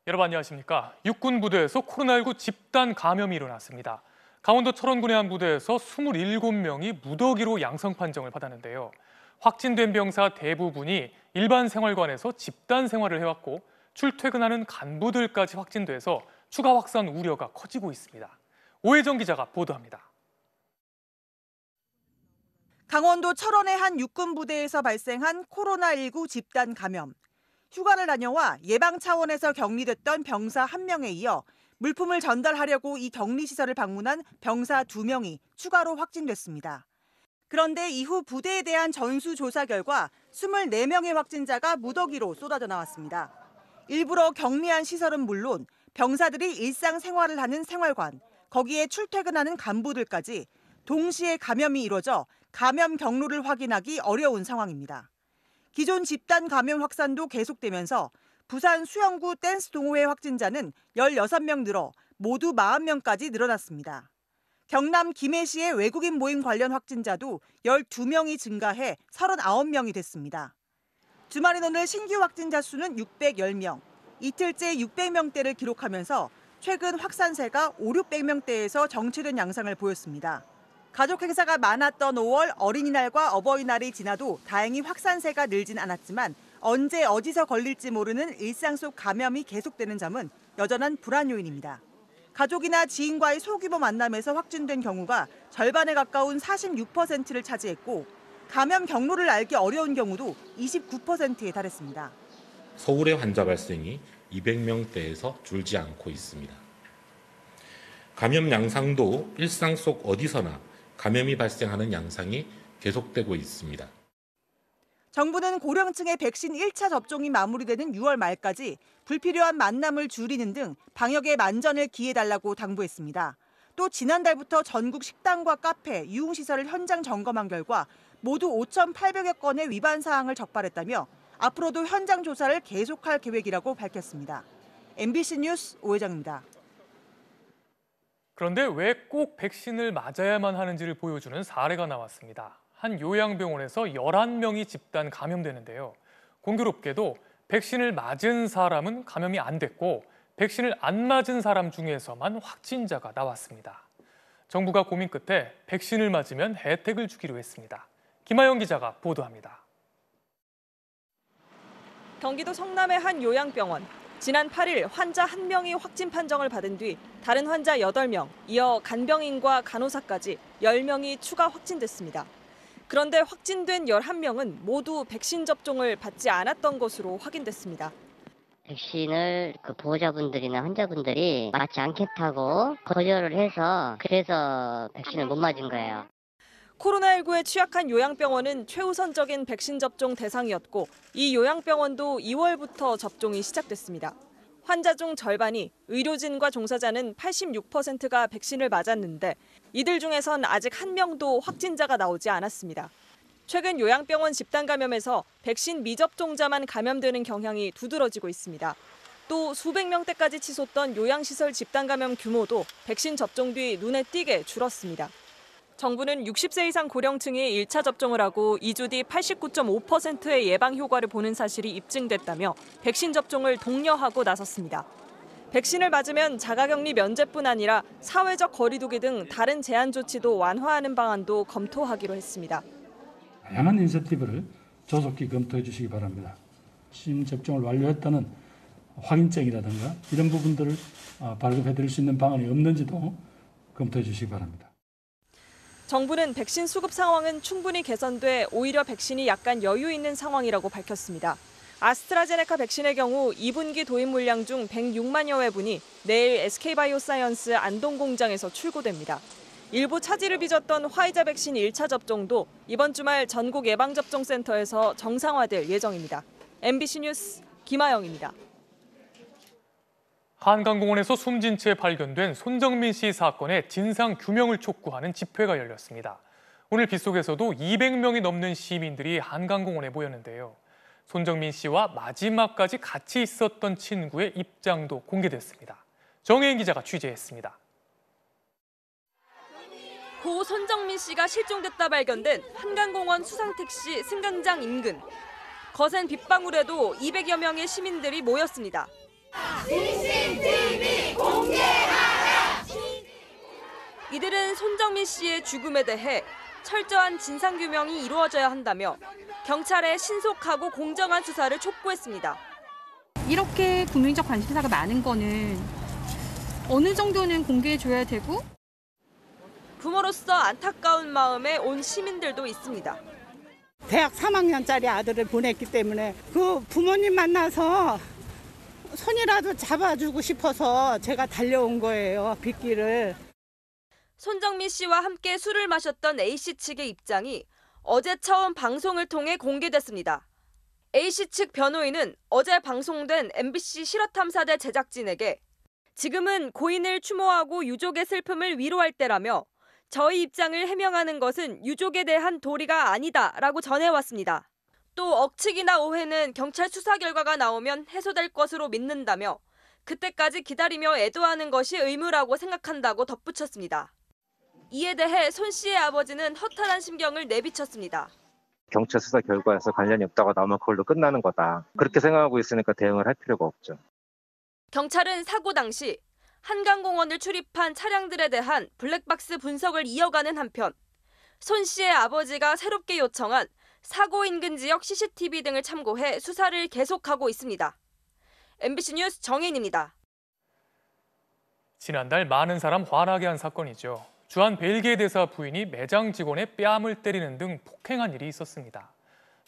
여러분 안녕하십니까? 육군 부대에서 코로나19 집단 감염이 일어났습니다. 강원도 철원군의 한 부대에서 27명이 무더기로 양성 판정을 받았는데요. 확진된 병사 대부분이 일반 생활관에서 집단 생활을 해왔고 출퇴근하는 간부들까지 확진돼서 추가 확산 우려가 커지고 있습니다. 오혜정 기자가 보도합니다. 강원도 철원의 한 육군 부대에서 발생한 코로나19 집단 감염. 휴가를 다녀와 예방 차원에서 격리됐던 병사 1명에 이어 물품을 전달하려고 이 격리시설을 방문한 병사 2명이 추가로 확진됐습니다. 그런데 이후 부대에 대한 전수조사 결과 24명의 확진자가 무더기로 쏟아져 나왔습니다. 일부러 격리한 시설은 물론 병사들이 일상생활을 하는 생활관, 거기에 출퇴근하는 간부들까지 동시에 감염이 이뤄져 감염 경로를 확인하기 어려운 상황입니다. 기존 집단 감염 확산도 계속되면서 부산 수영구 댄스 동호회 확진자는 16명 늘어 모두 40명까지 늘어났습니다. 경남 김해시의 외국인 모임 관련 확진자도 12명이 증가해 39명이 됐습니다. 주말인 오늘 신규 확진자 수는 610명, 이틀째 600명대를 기록하면서 최근 확산세가 500~600명대에서 정체된 양상을 보였습니다. 가족 행사가 많았던 5월 어린이날과 어버이날이 지나도 다행히 확산세가 늘진 않았지만 언제 어디서 걸릴지 모르는 일상 속 감염이 계속되는 점은 여전한 불안 요인입니다. 가족이나 지인과의 소규모 만남에서 확진된 경우가 절반에 가까운 46%를 차지했고 감염 경로를 알기 어려운 경우도 29%에 달했습니다. 서울의 환자 발생이 200명대에서 줄지 않고 있습니다. 감염 양상도 일상 속 어디서나 감염이 발생하는 양상이 계속되고 있습니다. 정부는 고령층의 백신 1차 접종이 마무리되는 6월 말까지 불필요한 만남을 줄이는 등 방역에 만전을 기해달라고 당부했습니다. 또 지난달부터 전국 식당과 카페, 유흥시설을 현장 점검한 결과 모두 5,800여 건의 위반 사항을 적발했다며 앞으로도 현장 조사를 계속할 계획이라고 밝혔습니다. MBC 뉴스 오혜정입니다. 그런데 왜 꼭 백신을 맞아야만 하는지를 보여주는 사례가 나왔습니다. 한 요양병원에서 11명이 집단 감염되는데요. 공교롭게도 백신을 맞은 사람은 감염이 안 됐고 백신을 안 맞은 사람 중에서만 확진자가 나왔습니다. 정부가 고민 끝에 백신을 맞으면 혜택을 주기로 했습니다. 김하영 기자가 보도합니다. 경기도 성남의 한 요양병원. 지난 8일 환자 1명이 확진 판정을 받은 뒤 다른 환자 8명, 이어 간병인과 간호사까지 10명이 추가 확진됐습니다. 그런데 확진된 11명은 모두 백신 접종을 받지 않았던 것으로 확인됐습니다. 백신을 보호자분들이나 환자분들이 맞지 않겠다고 거절을 해서 그래서 백신을 못 맞은 거예요. 코로나19에 취약한 요양병원은 최우선적인 백신 접종 대상이었고 이 요양병원도 2월부터 접종이 시작됐습니다. 환자 중 절반이 의료진과 종사자는 86%가 백신을 맞았는데 이들 중에선 아직 한 명도 확진자가 나오지 않았습니다. 최근 요양병원 집단 감염에서 백신 미접종자만 감염되는 경향이 두드러지고 있습니다. 또 수백 명대까지 치솟던 요양시설 집단 감염 규모도 백신 접종 뒤 눈에 띄게 줄었습니다. 정부는 60세 이상 고령층이 1차 접종을 하고 2주 뒤 89.5%의 예방 효과를 보는 사실이 입증됐다며 백신 접종을 독려하고 나섰습니다. 백신을 맞으면 자가격리 면제뿐 아니라 사회적 거리 두기 등 다른 제한 조치도 완화하는 방안도 검토하기로 했습니다. 다양한 인센티브를 조속히 검토해 주시기 바랍니다. 백신 접종을 완료했다는 확인증이라든가 이런 부분들을 발급해 드릴 수 있는 방안이 없는지도 검토해 주시기 바랍니다. 정부는 백신 수급 상황은 충분히 개선돼 오히려 백신이 약간 여유 있는 상황이라고 밝혔습니다. 아스트라제네카 백신의 경우 2분기 도입 물량 중 106만여 회분이 내일 SK바이오사이언스 안동 공장에서 출고됩니다. 일부 차질을 빚었던 화이자 백신 1차 접종도 이번 주말 전국 예방접종센터에서 정상화될 예정입니다. MBC 뉴스 김하영입니다. 한강공원에서 숨진 채 발견된 손정민 씨 사건의 진상 규명을 촉구하는 집회가 열렸습니다. 오늘 빗속에서도 200명이 넘는 시민들이 한강공원에 모였는데요. 손정민 씨와 마지막까지 같이 있었던 친구의 입장도 공개됐습니다. 정혜인 기자가 취재했습니다. 고 손정민 씨가 실종됐다 발견된 한강공원 수상택시 승강장 인근. 거센 빗방울에도 200여 명의 시민들이 모였습니다. 이들은 손정민 씨의 죽음에 대해 철저한 진상규명이 이루어져야 한다며 경찰에 신속하고 공정한 수사를 촉구했습니다. 이렇게 국민적 관심사가 많은 거는 어느 정도는 공개해줘야 되고 부모로서 안타까운 마음에 온 시민들도 있습니다. 대학 3학년짜리 아들을 보냈기 때문에 그 부모님 만나서 손이라도 잡아주고 싶어서 제가 달려온 거예요, 빗길을. 손정민 씨와 함께 술을 마셨던 A씨 측의 입장이 어제 처음 방송을 통해 공개됐습니다. A씨 측 변호인은 어제 방송된 MBC 실화탐사대 제작진에게 지금은 고인을 추모하고 유족의 슬픔을 위로할 때라며 저희 입장을 해명하는 것은 유족에 대한 도리가 아니다라고 전해왔습니다. 또 억측이나 오해는 경찰 수사 결과가 나오면 해소될 것으로 믿는다며 그때까지 기다리며 애도하는 것이 의무라고 생각한다고 덧붙였습니다. 이에 대해 손 씨의 아버지는 허탈한 심경을 내비쳤습니다. 경찰 수사 결과에서 관련이 없다고 나오면 그걸로 끝나는 거다. 그렇게 생각하고 있으니까 대응을 할 필요가 없죠. 경찰은 사고 당시 한강공원을 출입한 차량들에 대한 블랙박스 분석을 이어가는 한편 손 씨의 아버지가 새롭게 요청한 사고 인근 지역 CCTV 등을 참고해 수사를 계속하고 있습니다. MBC 뉴스 정혜인입니다. 지난달 많은 사람 화나게 한 사건이죠. 주한 벨기에 대사 부인이 매장 직원의 뺨을 때리는 등 폭행한 일이 있었습니다.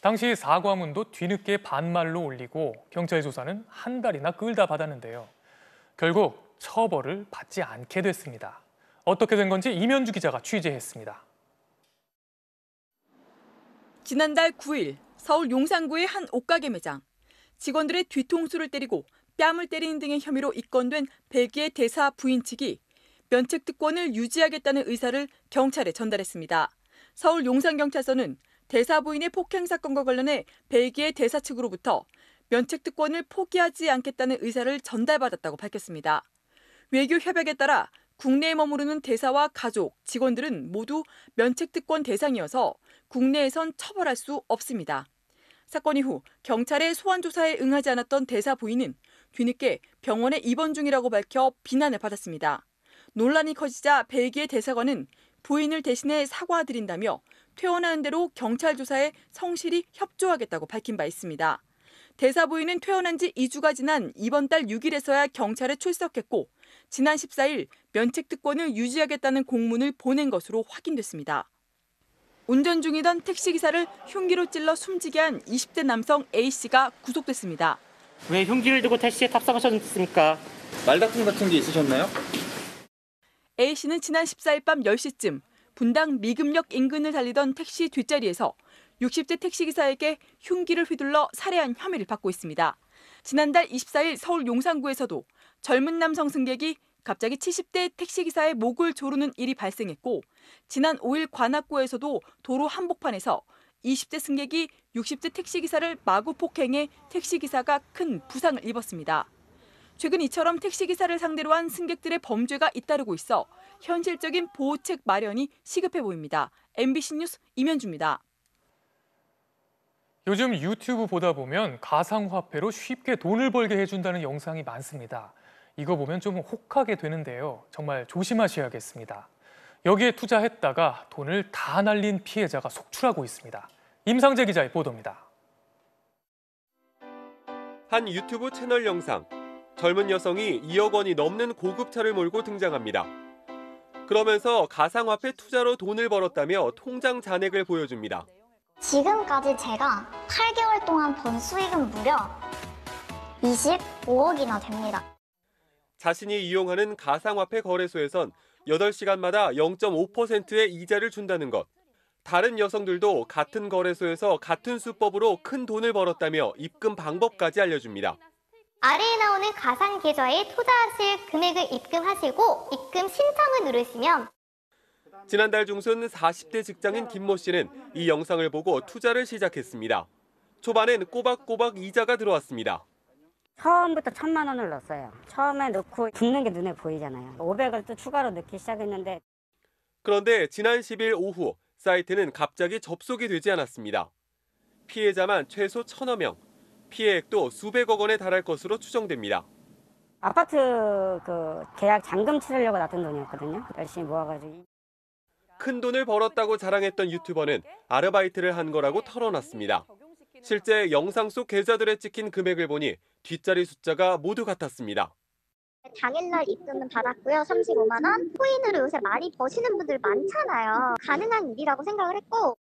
당시 사과문도 뒤늦게 반말로 올리고 경찰 조사는 한 달이나 끌다 받았는데요. 결국 처벌을 받지 않게 됐습니다. 어떻게 된 건지 이면주 기자가 취재했습니다. 지난달 9일 서울 용산구의 한 옷가게 매장. 직원들의 뒤통수를 때리고 뺨을 때리는 등의 혐의로 입건된 벨기에 대사 부인 측이 면책특권을 유지하겠다는 의사를 경찰에 전달했습니다. 서울 용산경찰서는 대사 부인의 폭행 사건과 관련해 벨기에 대사 측으로부터 면책특권을 포기하지 않겠다는 의사를 전달받았다고 밝혔습니다. 외교 협약에 따라 국내에 머무르는 대사와 가족, 직원들은 모두 면책특권 대상이어서 국내에선 처벌할 수 없습니다. 사건 이후 경찰의 소환 조사에 응하지 않았던 대사 부인은 뒤늦게 병원에 입원 중이라고 밝혀 비난을 받았습니다. 논란이 커지자 벨기에 대사관은 부인을 대신해 사과드린다며 퇴원하는 대로 경찰 조사에 성실히 협조하겠다고 밝힌 바 있습니다. 대사 부인은 퇴원한 지 2주가 지난 이번 달 6일에서야 경찰에 출석했고 지난 14일 면책특권을 유지하겠다는 공문을 보낸 것으로 확인됐습니다. 운전 중이던 택시기사를 흉기로 찔러 숨지게 한 20대 남성 A씨가 구속됐습니다. 왜 흉기를 들고 택시에 탑승하셨습니까? 말다툼 같은 게 있으셨나요? A씨는 지난 14일 밤 10시쯤 분당 미금역 인근을 달리던 택시 뒷자리에서 60대 택시기사에게 흉기를 휘둘러 살해한 혐의를 받고 있습니다. 지난달 24일 서울 용산구에서도 젊은 남성 승객이 갑자기 70대 택시기사의 목을 조르는 일이 발생했고 지난 5일 관악구에서도 도로 한복판에서 20대 승객이 60대 택시기사를 마구 폭행해 택시기사가 큰 부상을 입었습니다. 최근 이처럼 택시기사를 상대로 한 승객들의 범죄가 잇따르고 있어 현실적인 보호책 마련이 시급해 보입니다. MBC 뉴스 이면주입니다. 요즘 유튜브 보다 보면 가상화폐로 쉽게 돈을 벌게 해준다는 영상이 많습니다. 이거 보면 좀 혹하게 되는데요. 정말 조심하셔야겠습니다. 여기에 투자했다가 돈을 다 날린 피해자가 속출하고 있습니다. 임상재 기자의 보도입니다. 한 유튜브 채널 영상. 젊은 여성이 2억 원이 넘는 고급차를 몰고 등장합니다. 그러면서 가상화폐 투자로 돈을 벌었다며 통장 잔액을 보여줍니다. 지금까지 제가 8개월 동안 번 수익은 무려 25억이나 됩니다. 자신이 이용하는 가상화폐 거래소에선 8시간마다 0.5%의 이자를 준다는 것. 다른 여성들도 같은 거래소에서 같은 수법으로 큰 돈을 벌었다며 입금 방법까지 알려줍니다. 아래에 나오는 가상 계좌에 투자하실 금액을 입금하시고 입금 신청을 누르시면 지난달 중순 40대 직장인 김모 씨는 이 영상을 보고 투자를 시작했습니다. 초반엔 꼬박꼬박 이자가 들어왔습니다. 처음부터 1,000만 원을 넣었어요. 처음에 넣고 붙는 게 눈에 보이잖아요. 500을 또 추가로 넣기 시작했는데 그런데 지난 10일 오후 사이트는 갑자기 접속이 되지 않았습니다. 피해자만 최소 1,000여 명, 피해액도 수백억 원에 달할 것으로 추정됩니다. 아파트 그 계약 잔금 치르려고 놨던 돈이었거든요. 열심히 모아가지고. 큰 돈을 벌었다고 자랑했던 유튜버는 아르바이트를 한 거라고 털어놨습니다. 실제 영상 속 계좌들에 찍힌 금액을 보니 뒷자리 숫자가 모두 같았습니다. 당일날 입금은 받았고요. 35만 원. 코인으로 요새 많이 버시는 분들 많잖아요. 가능한 일이라고 생각을 했고.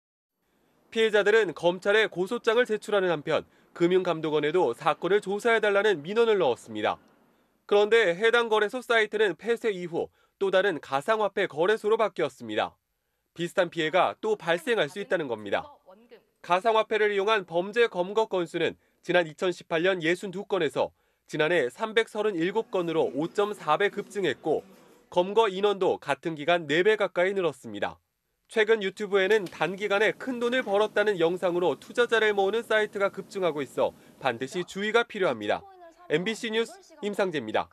피해자들은 검찰에 고소장을 제출하는 한편 금융감독원에도 사건을 조사해달라는 민원을 넣었습니다. 그런데 해당 거래소 사이트는 폐쇄 이후 또 다른 가상화폐 거래소로 바뀌었습니다. 비슷한 피해가 또 발생할 수 있다는 겁니다. 가상화폐를 이용한 범죄 검거 건수는 지난 2018년 62건에서 지난해 337건으로 5.4배 급증했고 검거 인원도 같은 기간 4배 가까이 늘었습니다. 최근 유튜브에는 단기간에 큰 돈을 벌었다는 영상으로 투자자를 모으는 사이트가 급증하고 있어 반드시 주의가 필요합니다. MBC 뉴스 임상재입니다.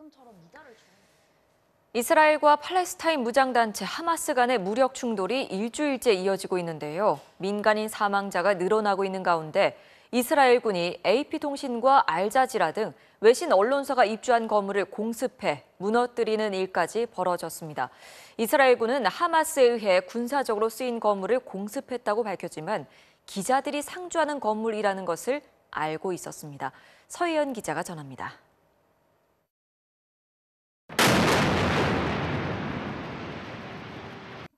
이스라엘과 팔레스타인 무장단체 하마스 간의 무력 충돌이 일주일째 이어지고 있는데요. 민간인 사망자가 늘어나고 있는 가운데 이스라엘군이 AP통신과 알자지라 등 외신 언론사가 입주한 건물을 공습해 무너뜨리는 일까지 벌어졌습니다. 이스라엘군은 하마스에 의해 군사적으로 쓰인 건물을 공습했다고 밝혔지만 기자들이 상주하는 건물이라는 것을 알고 있었습니다. 서혜연 기자가 전합니다.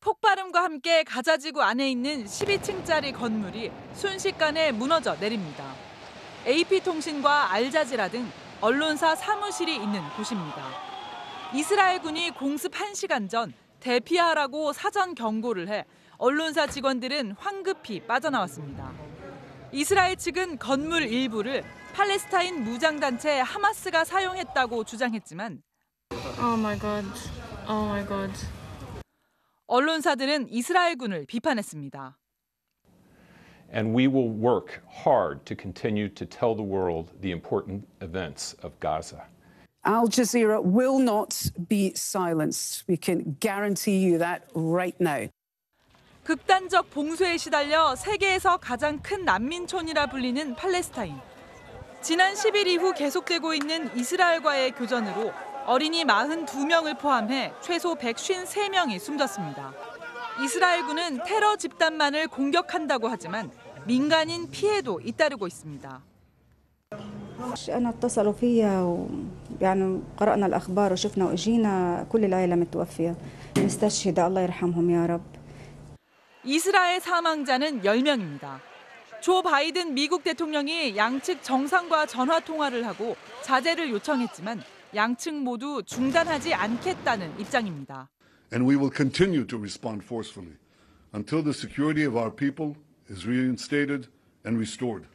폭발음과 함께 가자지구 안에 있는 12층짜리 건물이 순식간에 무너져 내립니다. AP통신과 알자지라 등 언론사 사무실이 있는 곳입니다. 이스라엘군이 공습 1시간 전 대피하라고 사전 경고를 해 언론사 직원들은 황급히 빠져나왔습니다. 이스라엘 측은 건물 일부를 팔레스타인 무장단체 하마스가 사용했다고 주장했지만 Oh my god. Oh my god. 언론사들은 이스라엘군을 비판했습니다. And we will work hard to continue to tell the world the important events of Gaza. Al Jazeera will not be silenced. We can guarantee you that right now. 극단적 봉쇄에 시달려 세계에서 가장 큰 난민촌이라 불리는 팔레스타인. 지난 10일 이후 계속되고 있는 이스라엘과의 교전으로 어린이 42명을 포함해 최소 153명이 숨졌습니다. 이스라엘군은 테러 집단만을 공격한다고 하지만 민간인 피해도 잇따르고 있습니다. أنا اتصلوا فيا ويعني قرأنا الأخبار وشفنا وإجينا كل العائلة متوفية مستشهدة الله يرحمهم يا رب. 이스라엘 사망자는 10명입니다. 조 바이든 미국 대통령이 양측 정상과 전화 통화를 하고 자제를 요청했지만 양측 모두 중단하지 않겠다는 입장입니다. And we will continue to respond forcefully until the security of our people is reinstated and restored.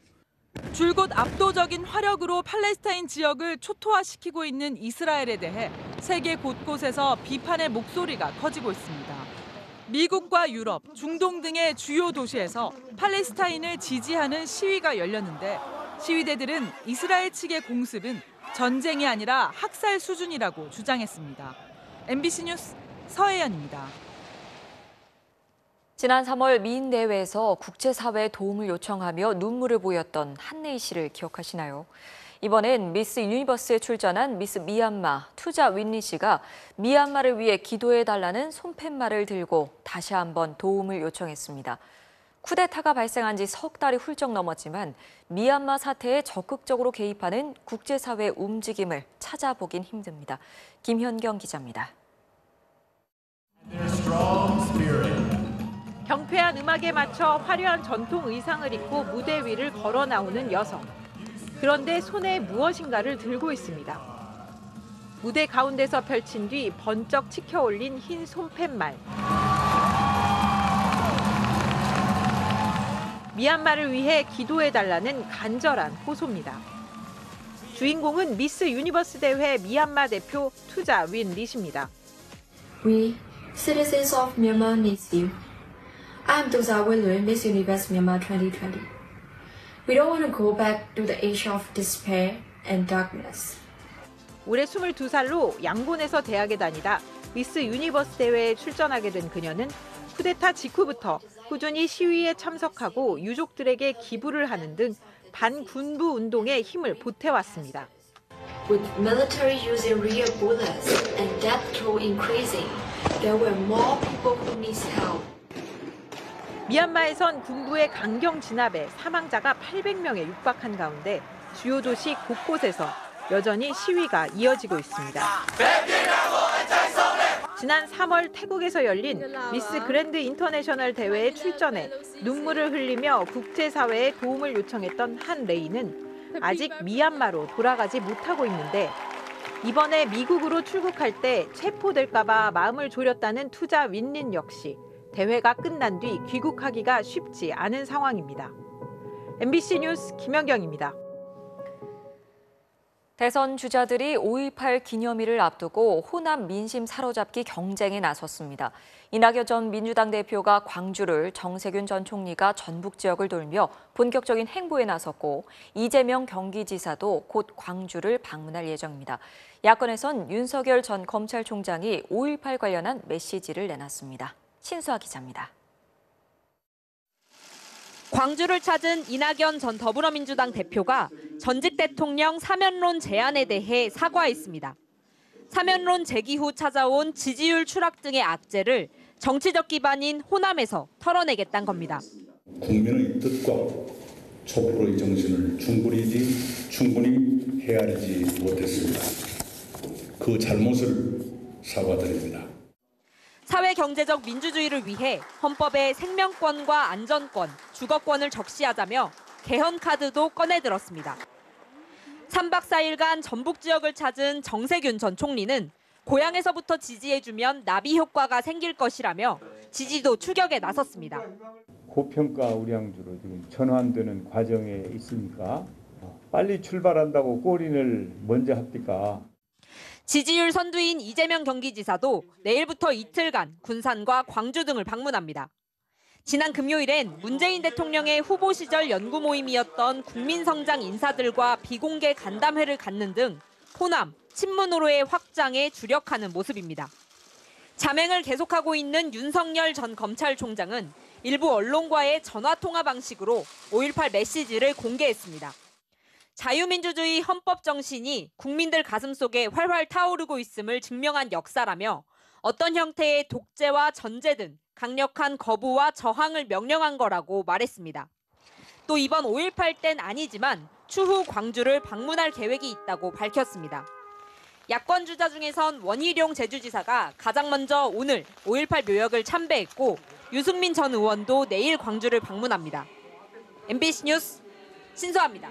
줄곧 압도적인 화력으로 팔레스타인 지역을 초토화시키고 있는 이스라엘에 대해 세계 곳곳에서 비판의 목소리가 커지고 있습니다. 미국과 유럽, 중동 등의 주요 도시에서 팔레스타인을 지지하는 시위가 열렸는데 시위대들은 이스라엘 측의 공습은 전쟁이 아니라 학살 수준이라고 주장했습니다. MBC 뉴스 서혜연입니다. 지난 3월 미인 대회에서 국제사회에 도움을 요청하며 눈물을 보였던 한네이 씨를 기억하시나요? 이번엔 미스 유니버스에 출전한 미스 미얀마 투자 윈리 씨가 미얀마를 위해 기도해달라는 손팻말을 들고 다시 한번 도움을 요청했습니다. 쿠데타가 발생한 지 석 달이 훌쩍 넘었지만 미얀마 사태에 적극적으로 개입하는 국제사회의 움직임을 찾아보긴 힘듭니다. 김현경 기자입니다. 경쾌한 음악에 맞춰 화려한 전통 의상을 입고 무대 위를 걸어 나오는 여성. 그런데 손에 무엇인가를 들고 있습니다. 무대 가운데서 펼친 뒤 번쩍 치켜 올린 흰 손팻말. 미얀마를 위해 기도해달라는 간절한 호소입니다. 주인공은 미스 유니버스 대회 미얀마 대표 투자 윈 리씨입니다. We, citizens of Myanmar, needs you. I'm Tuza Win, Miss Universe Myanmar 2020. We don't want to go back to the age of despair and darkness. 올해 22살로 양곤에서 대학에 다니다 미스 유니버스 대회에 출전하게 된 그녀는 쿠데타 직후부터 꾸준히 시위에 참석하고 유족들에게 기부를 하는 등 반군부 운동에 힘을 보태왔습니다. With military using real bullets and death toll increasing, there were more people who need help. 미얀마에선 군부의 강경 진압에 사망자가 800명에 육박한 가운데 주요 도시 곳곳에서 여전히 시위가 이어지고 있습니다. 지난 3월 태국에서 열린 미스 그랜드 인터내셔널 대회에 출전해 눈물을 흘리며 국제사회에 도움을 요청했던 한 레이는 아직 미얀마로 돌아가지 못하고 있는데 이번에 미국으로 출국할 때 체포될까 봐 마음을 졸였다는 투자 윈린 역시 대회가 끝난 뒤 귀국하기가 쉽지 않은 상황입니다. MBC 뉴스 김연경입니다. 대선 주자들이 5.18 기념일을 앞두고 호남 민심 사로잡기 경쟁에 나섰습니다. 이낙연 전 민주당 대표가 광주를, 정세균 전 총리가 전북 지역을 돌며 본격적인 행보에 나섰고 이재명 경기지사도 곧 광주를 방문할 예정입니다. 야권에선 윤석열 전 검찰총장이 5.18 관련한 메시지를 내놨습니다. 신수아 기자입니다. 광주를 찾은 이낙연 전 더불어민주당 대표가 전직 대통령 사면론 제안에 대해 사과했습니다. 사면론 제기 후 찾아온 지지율 추락 등의 악재를 정치적 기반인 호남에서 털어내겠다는 겁니다. 국민의 뜻과 촛불의 정신을 충분히 헤아리지 못했습니다. 그 잘못을 사과드립니다. 사회 경제적 민주주의를 위해 헌법에 생명권과 안전권, 주거권을 적시하자며 개헌 카드도 꺼내들었습니다. 3박 4일간 전북 지역을 찾은 정세균 전 총리는 고향에서부터 지지해주면 나비 효과가 생길 것이라며 지지도 추격에 나섰습니다. 고평가 우량주로 지금 전환되는 과정에 있으니까 빨리 출발한다고 꼬리를 먼저 합니까? 지지율 선두인 이재명 경기지사도 내일부터 이틀간 군산과 광주 등을 방문합니다. 지난 금요일엔 문재인 대통령의 후보 시절 연구 모임이었던 국민성장 인사들과 비공개 간담회를 갖는 등 호남, 친문으로의 확장에 주력하는 모습입니다. 자맹을 계속하고 있는 윤석열 전 검찰총장은 일부 언론과의 전화통화 방식으로 5.18 메시지를 공개했습니다. 자유민주주의 헌법 정신이 국민들 가슴속에 활활 타오르고 있음을 증명한 역사라며 어떤 형태의 독재와 전제 등 강력한 거부와 저항을 명령한 거라고 말했습니다. 또 이번 5.18 땐 아니지만 추후 광주를 방문할 계획이 있다고 밝혔습니다. 야권 주자 중에선 원희룡 제주지사가 가장 먼저 오늘 5.18 묘역을 참배했고 유승민 전 의원도 내일 광주를 방문합니다. MBC 뉴스 신수아입니다.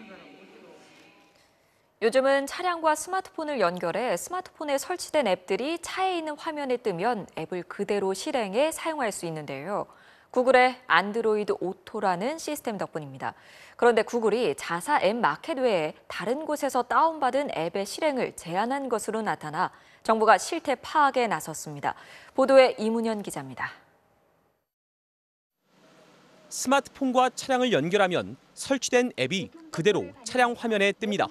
요즘은 차량과 스마트폰을 연결해 스마트폰에 설치된 앱들이 차에 있는 화면에 뜨면 앱을 그대로 실행해 사용할 수 있는데요. 구글의 안드로이드 오토라는 시스템 덕분입니다. 그런데 구글이 자사 앱 마켓 외에 다른 곳에서 다운받은 앱의 실행을 제한한 것으로 나타나 정부가 실태 파악에 나섰습니다. 보도에 이문현 기자입니다. 스마트폰과 차량을 연결하면 설치된 앱이 그대로 차량 화면에 뜹니다.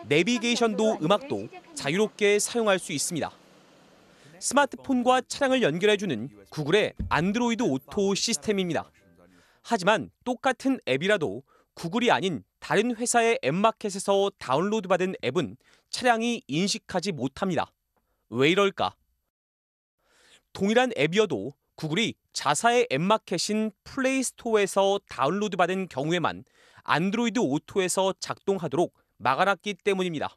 내비게이션도 음악도 자유롭게 사용할 수 있습니다. 스마트폰과 차량을 연결해주는 구글의 안드로이드 오토 시스템입니다. 하지만 똑같은 앱이라도 구글이 아닌 다른 회사의 앱마켓에서 다운로드받은 앱은 차량이 인식하지 못합니다. 왜 이럴까? 동일한 앱이어도 구글이 자사의 앱마켓인 플레이스토어에서 다운로드받은 경우에만 안드로이드 오토에서 작동하도록 막아놨기 때문입니다.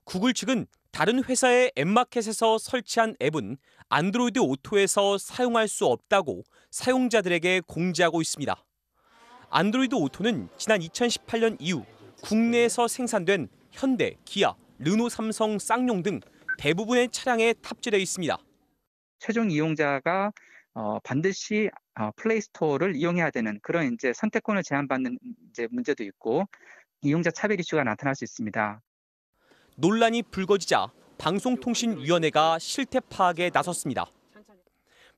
구글 측은 다른 회사의 앱마켓에서 설치한 앱은 안드로이드 오토에서 사용할 수 없다고 사용자들에게 공지하고 있습니다. 안드로이드 오토는 지난 2018년 이후 국내에서 생산된 현대, 기아, 르노, 삼성, 쌍용 등 대부분의 차량에 탑재되어 있습니다. 최종 이용자가 반드시 플레이스토어를 이용해야 되는 그런 이제 선택권을 제한받는 이제 문제도 있고 이용자 차별 이슈가 나타날 수 있습니다. 논란이 불거지자 방송통신위원회가 실태 파악에 나섰습니다.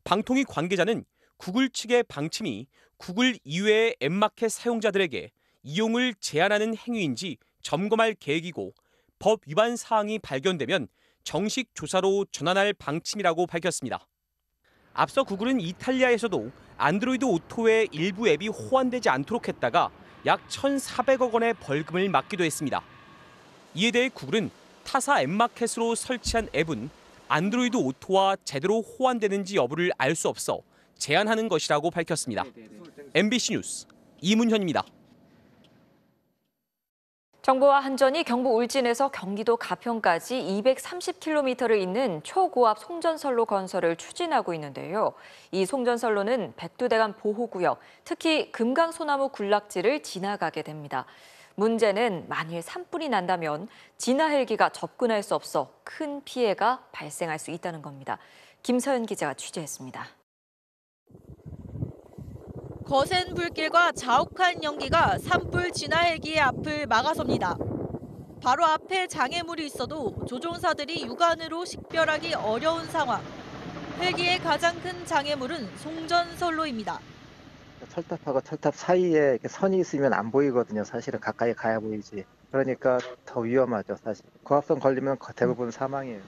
방통위 관계자는 구글 측의 방침이 구글 이외의 앱마켓 사용자들에게 이용을 제한하는 행위인지 점검할 계획이고 법 위반 사항이 발견되면 정식 조사로 전환할 방침이라고 밝혔습니다. 앞서 구글은 이탈리아에서도 안드로이드 오토의 일부 앱이 호환되지 않도록 했다가 약 1,400억 원의 벌금을 맞기도 했습니다. 이에 대해 구글은 타사 앱마켓으로 설치한 앱은 안드로이드 오토와 제대로 호환되는지 여부를 알 수 없어 제한하는 것이라고 밝혔습니다. MBC 뉴스 이문현입니다. 정부와 한전이 경북 울진에서 경기도 가평까지 230km를 잇는 초고압 송전선로 건설을 추진하고 있는데요. 이 송전선로는 백두대간 보호구역, 특히 금강소나무 군락지를 지나가게 됩니다. 문제는 만일 산불이 난다면 진화 헬기가 접근할 수 없어 큰 피해가 발생할 수 있다는 겁니다. 김서연 기자가 취재했습니다. 거센 불길과 자욱한 연기가 산불 진화 헬기의 앞을 막아섭니다. 바로 앞에 장애물이 있어도 조종사들이 육안으로 식별하기 어려운 상황. 헬기의 가장 큰 장애물은 송전선로입니다. 철탑하고 철탑 사이에 이렇게 선이 있으면 안 보이거든요. 사실은 가까이 가야 보이지. 그러니까 더 위험하죠, 사실. 고압선 걸리면 대부분 사망이에요.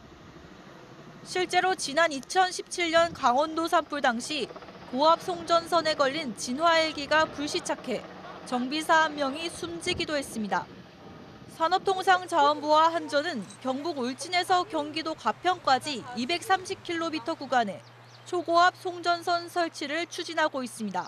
실제로 지난 2017년 강원도 산불 당시 고압 송전선에 걸린 진화 헬기가 불시착해 정비사 1명이 숨지기도 했습니다. 산업통상자원부와 한전은 경북 울진에서 경기도 가평까지 230km 구간에 초고압 송전선 설치를 추진하고 있습니다.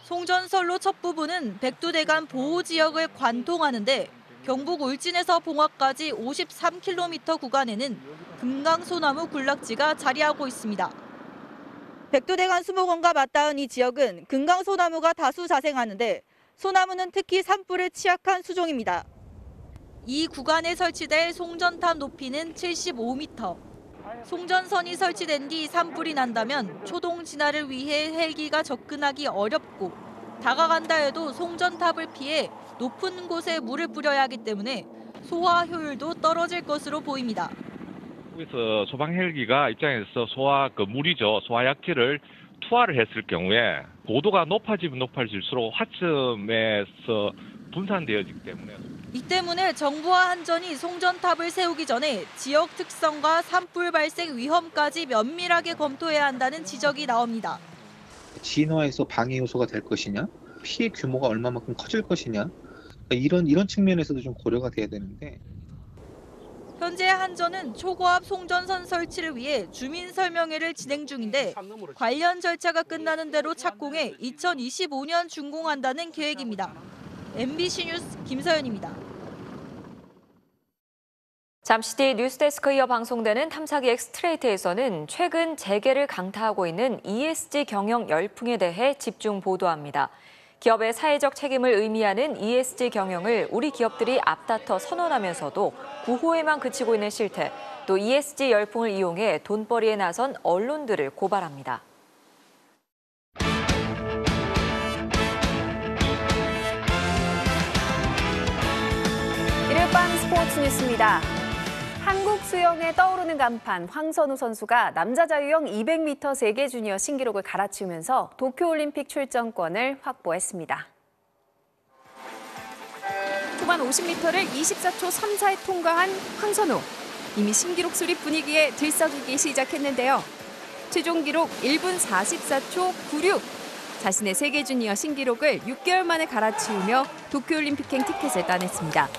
송전선로 첫 부분은 백두대간 보호지역을 관통하는데 경북 울진에서 봉화까지 53km 구간에는 금강소나무 군락지가 자리하고 있습니다. 백두대간 수목원과 맞닿은 이 지역은 금강소나무가 다수 자생하는데 소나무는 특히 산불에 취약한 수종입니다. 이 구간에 설치될 송전탑 높이는 75m. 송전선이 설치된 뒤 산불이 난다면 초동 진화를 위해 헬기가 접근하기 어렵고 다가간다 해도 송전탑을 피해 높은 곳에 물을 뿌려야 하기 때문에 소화 효율도 떨어질 것으로 보입니다. 여기서 소방 헬기가 입장에서 물이죠. 소화약질을 투하를 했을 경우에 고도가 높아지면 높아질수록 화점에서 분산되어지기 때문에 이 때문에 정부와 한전이 송전탑을 세우기 전에 지역 특성과 산불 발생 위험까지 면밀하게 검토해야 한다는 지적이 나옵니다. 진화에서 방해 요소가 될 것이냐, 피해 규모가 얼마만큼 커질 것이냐, 이런 측면에서도 좀 고려가 돼야 되는데. 현재 한전은 초고압 송전선 설치를 위해 주민 설명회를 진행 중인데 관련 절차가 끝나는 대로 착공해 2025년 준공한다는 계획입니다. MBC 뉴스 김서연입니다. 잠시 뒤 뉴스데스크 이어 방송되는 탐사기 엑스트레이트에서는 최근 재개를 강타하고 있는 ESG 경영 열풍에 대해 집중 보도합니다. 기업의 사회적 책임을 의미하는 ESG 경영을 우리 기업들이 앞다퉈 선언하면서도 구호에만 그치고 있는 실태, 또 ESG 열풍을 이용해 돈벌이에 나선 언론들을 고발합니다. 일요일 밤 스포츠 뉴스입니다. 한국 수영에 떠오르는 간판 황선우 선수가 남자 자유형 200m 세계 주니어 신기록을 갈아치우면서 도쿄올림픽 출전권을 확보했습니다. 초반 50m를 24초 34에 통과한 황선우. 이미 신기록 수립 분위기에 들썩이기 시작했는데요. 최종 기록 1분 44초 96. 자신의 세계 주니어 신기록을 6개월 만에 갈아치우며 도쿄올림픽행 티켓을 따냈습니다.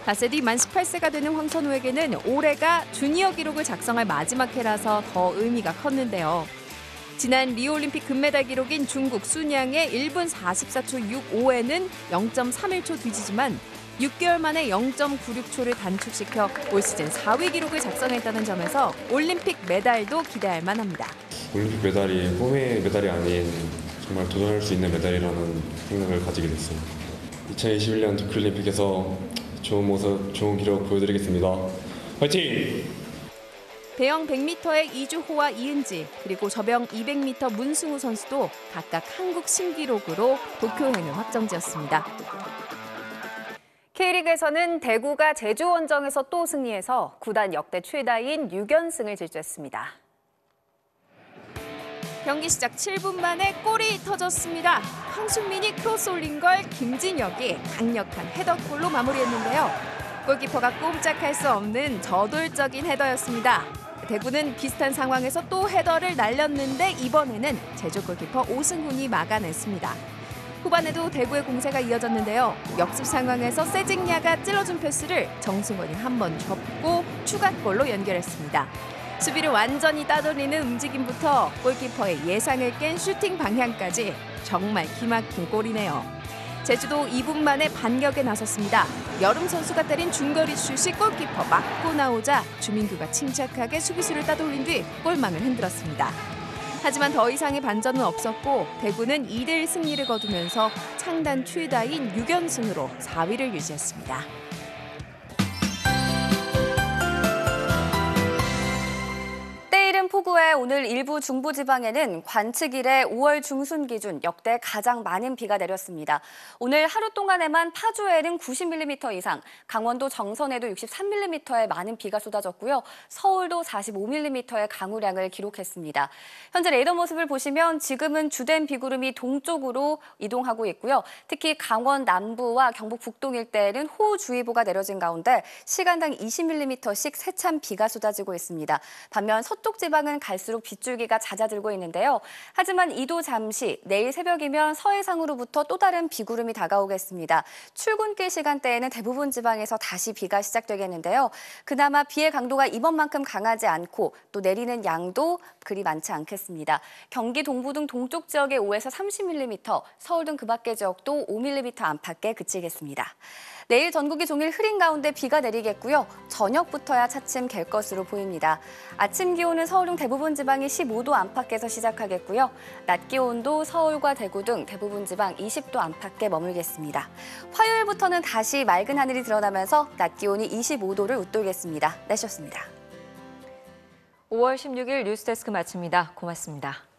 닷새 뒤 만 18세가 되는 황선우에게는 올해가 주니어 기록을 작성할 마지막 해라서 더 의미가 컸는데요. 지난 리오올림픽 금메달 기록인 중국 순양의 1분 44초 65에는 0.31초 뒤지지만 6개월 만에 0.96초를 단축시켜 올 시즌 4위 기록을 작성했다는 점에서 올림픽 메달도 기대할 만합니다. 올림픽 메달이 꿈의 메달이 아닌 정말 도전할 수 있는 메달이라는 생각을 가지게 됐습니다. 2021년 도쿄올림픽에서 좋은 모습, 좋은 기록 보여드리겠습니다. 화이팅! 배영 100m의 이주호와 이은지, 그리고 저병 200m 문승우 선수도 각각 한국 신기록으로 도쿄행을 확정지었습니다. K리그에서는 대구가 제주원정에서 또 승리해서 구단 역대 최다인 6연승을 질주했습니다. 경기 시작 7분 만에 골이 터졌습니다. 황순민이 크로스 올린 걸 김진혁이 강력한 헤더골로 마무리했는데요. 골키퍼가 꼼짝할 수 없는 저돌적인 헤더였습니다. 대구는 비슷한 상황에서 또 헤더를 날렸는데 이번에는 제주 골키퍼 오승훈이 막아냈습니다. 후반에도 대구의 공세가 이어졌는데요. 역습 상황에서 세징야가 찔러준 패스를 정승원이 한 번 접고 추가골로 연결했습니다. 수비를 완전히 따돌리는 움직임부터 골키퍼의 예상을 깬 슈팅 방향까지 정말 기막힌 골이네요. 제주도 2분 만에 반격에 나섰습니다. 여름 선수가 때린 중거리 슛이 골키퍼 맞고 나오자 주민규가 침착하게 수비수를 따돌린 뒤 골망을 흔들었습니다. 하지만 더 이상의 반전은 없었고 대구는 2대1 승리를 거두면서 창단 최다인 6연승으로 4위를 유지했습니다. 때이른 폭우에 오늘 일부 중부지방에는 관측 이래 5월 중순 기준 역대 가장 많은 비가 내렸습니다. 오늘 하루 동안에만 파주에는 90mm 이상, 강원도 정선에도 63mm의 많은 비가 쏟아졌고요. 서울도 45mm의 강우량을 기록했습니다. 현재 레이더 모습을 보시면 지금은 주된 비구름이 동쪽으로 이동하고 있고요. 특히 강원 남부와 경북 북동 일대에는 호우주의보가 내려진 가운데 시간당 20mm씩 세찬 비가 쏟아지고 있습니다. 반면 서쪽 지방은 갈수록 빗줄기가 잦아들고 있는데요. 하지만 이도 잠시 내일 새벽이면 서해상으로부터 또 다른 비구름이 다가오겠습니다. 출근길 시간대에는 대부분 지방에서 다시 비가 시작되겠는데요. 그나마 비의 강도가 이번만큼 강하지 않고 또 내리는 양도 그리 많지 않겠습니다. 경기 동부 등 동쪽 지역에 5에서 30mm, 서울 등 그 밖의 지역도 5mm 안팎에 그치겠습니다. 내일 전국이 종일 흐린 가운데 비가 내리겠고요. 저녁부터야 차츰 갤 것으로 보입니다. 아침 기온은 서울 등 대부분 지방이 15도 안팎에서 시작하겠고요. 낮 기온도 서울과 대구 등 대부분 지방 20도 안팎에 머물겠습니다. 화요일부터는 다시 맑은 하늘이 드러나면서 낮 기온이 25도를 웃돌겠습니다. 날씨였습니다. 5월 16일 뉴스데스크 마칩니다. 고맙습니다.